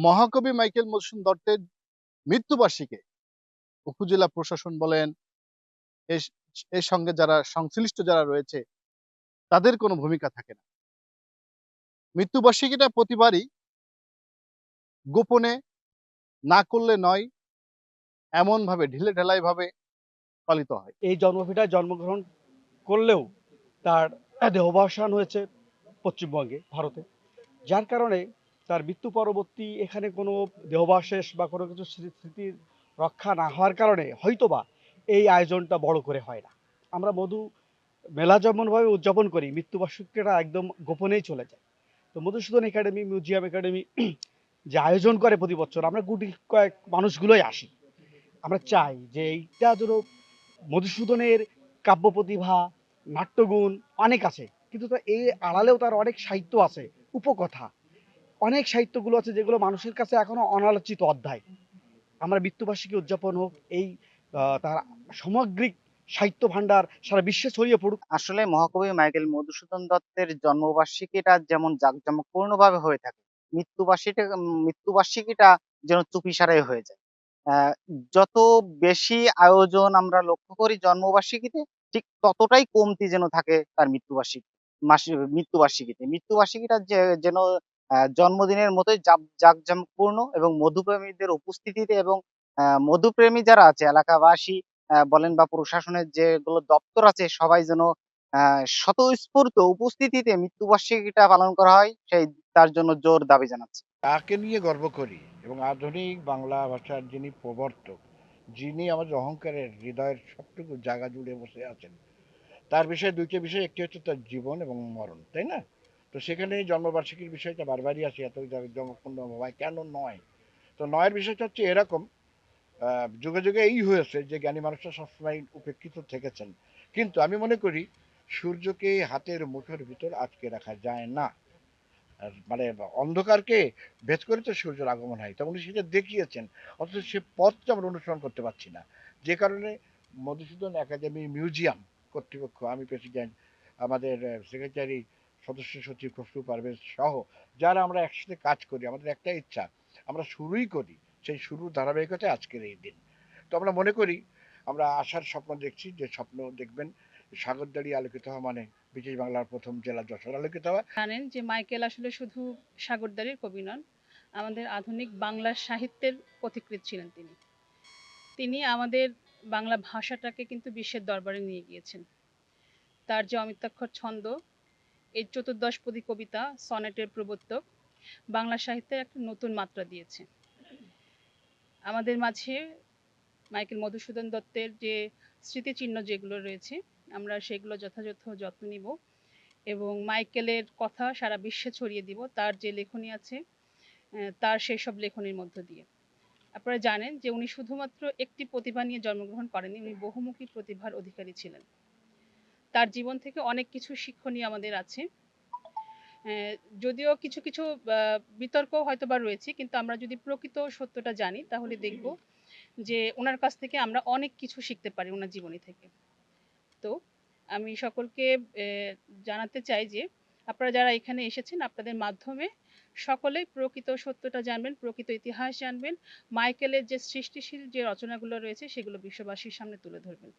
মহাকবি মাইকেল মধুসূদন দত্তের মৃত্যুবার্ষিকী উপজেলা প্রশাসন বলেন, এর এর সঙ্গে যারা সংশ্লিষ্ট যারা রয়েছে তাদের কোনো ভূমিকা থাকে না। মৃত্যুবার্ষিকীটা প্রতিবারই গোপনে না করলে নয়, এমনভাবে ঢিলেঢালাই ভাবে পালিত হয়। এই জন্মভিটায় জন্মগ্রহণ করলেও তার দেহাবসান হয়েছে পশ্চিমবঙ্গে, ভারতে। যার কারণে তার মৃত্যু পরবর্তী এখানে কোনো দেহাবশেষ বা কোনো কিছু স্মৃতির রক্ষা না হওয়ার কারণে হয়তোবা এই আয়োজনটা বড় করে হয় না। আমরা মধু মেলা যেমনভাবে উদযাপন করি, মৃত্যুবার্ষিকীটা একদম গোপনেই চলে যায়। তো মধুসূদন একাডেমি, মিউজিয়াম একাডেমি যে আয়োজন করে প্রতি বছর, আমরা গুটি কয়েক মানুষগুলোই আসি। আমরা চাই যে এইটা যেন মধুসূদনের কাব্য প্রতিভা, নাট্যগুণ অনেক আছে, কিন্তু এই আড়ালেও তার অনেক সাহিত্য আছে, উপকথা, অনেক সাহিত্যগুলো আছে যেগুলো মানুষের কাছে এখনো অনালোচিত অধ্যায়। আমরা মৃত্যুবার্ষিকী উদযাপন হোক, এই তার সামগ্রিক সাহিত্য ভাণ্ডার সারা বিশ্বে ছড়িয়ে পড়ুক। আসলে মহাকবি মাইকেল মধুসূদন দত্তের জন্মবার্ষিকীটা যেমন জাঁকজমকপূর্ণভাবে হয়ে থাকে, মৃত্যুবার্ষিকীটা যেন চুপিসারে হয়ে যায়। যত বেশি আয়োজন আমরা লক্ষ্য করি জন্মবার্ষিকীতে, ঠিক ততটাই কমতি যেন থাকে তার মৃত্যুবার্ষিকীতে। মৃত্যুবার্ষিকীটা যেন জন্মদিনের মতোই জাঁকজমকপূর্ণ এবং মধুপ্রেমীদের উপস্থিতিতে এবং মধুপ্রেমী যারা আছে এলাকাবাসী বলেন বা প্রশাসনের যেগুলো দপ্তর আছে সবাই যেন স্বতঃস্ফূর্ত উপস্থিতিতে মৃত্যুবার্ষিকীটা পালন করা হয়, তার জন্য জোর দাবি জানাচ্ছি। তাকে নিয়ে গর্ব করি এবং আধুনিক বাংলা ভাষার যিনি প্রবর্তক, যিনি আমাদের অহংকারের হৃদয়ের সবটুকু জায়গা জুড়ে বসে আছেন, তার বিষয়ে দুইটা বিষয়, একটি হচ্ছে তার জীবন এবং মরণ, তাই না? তো সেখানে জন্মবার্ষিকীর বিষয়টা বারবারই আসে, এত জমকপূর্ণ হয় কেন নয়? তো নয়ের বিষয়টা হচ্ছে এরকম, যুগে যুগে এই হয়েছে যে জ্ঞানী মানুষরা সবসময় উপেক্ষিত থেকেছেন, কিন্তু আমি মনে করি সূর্যকে হাতের মুঠোর ভিতর আটকে রাখা যায় না। আর মানে অন্ধকারকে ভেদ করে তো সূর্যের আগমন হয়, তখন সেটা দেখিয়েছেন, অথচ সে পথটা আমরা অনুসরণ করতে পারছি না। যে কারণে মধুসূদন একাডেমি মিউজিয়াম কর্তৃপক্ষ, আমি প্রেসিডেন্ট, আমাদের সেক্রেটারি, সদস্য সচিব খসরু পারভেজ সহ যারা আমরা একসাথে কাজ করি, আমাদের একটা ইচ্ছা, আমরা শুরুই করি, সেই শুরুর ধারাবাহিকতায় আজকের এই দিন। তো আমরা মনে করি, আমরা আশার স্বপ্ন দেখছি, যে স্বপ্ন দেখবেন সাগরদাড়ি আলোকিত হওয়া মানে ব্রিটিশ বাংলার প্রথম জেলা যশোর আলোকিত হওয়া। জানেন যে মাইকেল আসলে শুধু সাগরদাঁড়ির কবি নন, আমাদের আধুনিক বাংলা সাহিত্যের পথিকৃৎ ছিলেন তিনি। তিনি আমাদের বাংলা ভাষাটাকে কিন্তু বিশ্বের দরবারে নিয়ে গিয়েছেন। তার যে অমিত্রাক্ষর ছন্দ, এই চতুর্দশপদী কবিতা, সনেটের প্রবর্তক, বাংলা সাহিত্যের একটা নতুন মাত্রা দিয়েছে। আমাদের মাঝে মাইকেল মধুসূদন দত্তের যে স্মৃতিচিহ্ন যেগুলো রয়েছে, আমরা সেগুলো যথাযথ যত্ন নিব এবং মাইকেলের কথা সারা বিশ্বে ছড়িয়ে দিব। তার যে লেখনী আছে, তার সেই সব লেখনীর মধ্য দিয়ে। আপনারা জানেন যে উনি শুধুমাত্র একটি প্রতিভা নিয়ে জন্মগ্রহণ করেননি, উনি বহুমুখী প্রতিভার অধিকারী ছিলেন। তার জীবন থেকে অনেক কিছু শিক্ষণীয় আমাদের আছে। যদিও কিছু কিছু বিতর্ক হয়তো বা রয়েছে, কিন্তু আমরা যদি প্রকৃত সত্যটা জানি তাহলে দেখব যে ওনার কাছ থেকে আমরা অনেক কিছু শিখতে পারি, ওনার জীবনী থেকে। তো আমি সকলকে জানাতে চাই যে আপনারা যারা এখানে এসেছেন, আপনাদের মাধ্যমে সকলেই প্রকৃত সত্যটা জানবেন, প্রকৃত ইতিহাস জানবেন, মাইকেলের যে সৃষ্টিশীল যে রচনাগুলো রয়েছে সেগুলো বিশ্ববাসীর সামনে তুলে ধরবেন।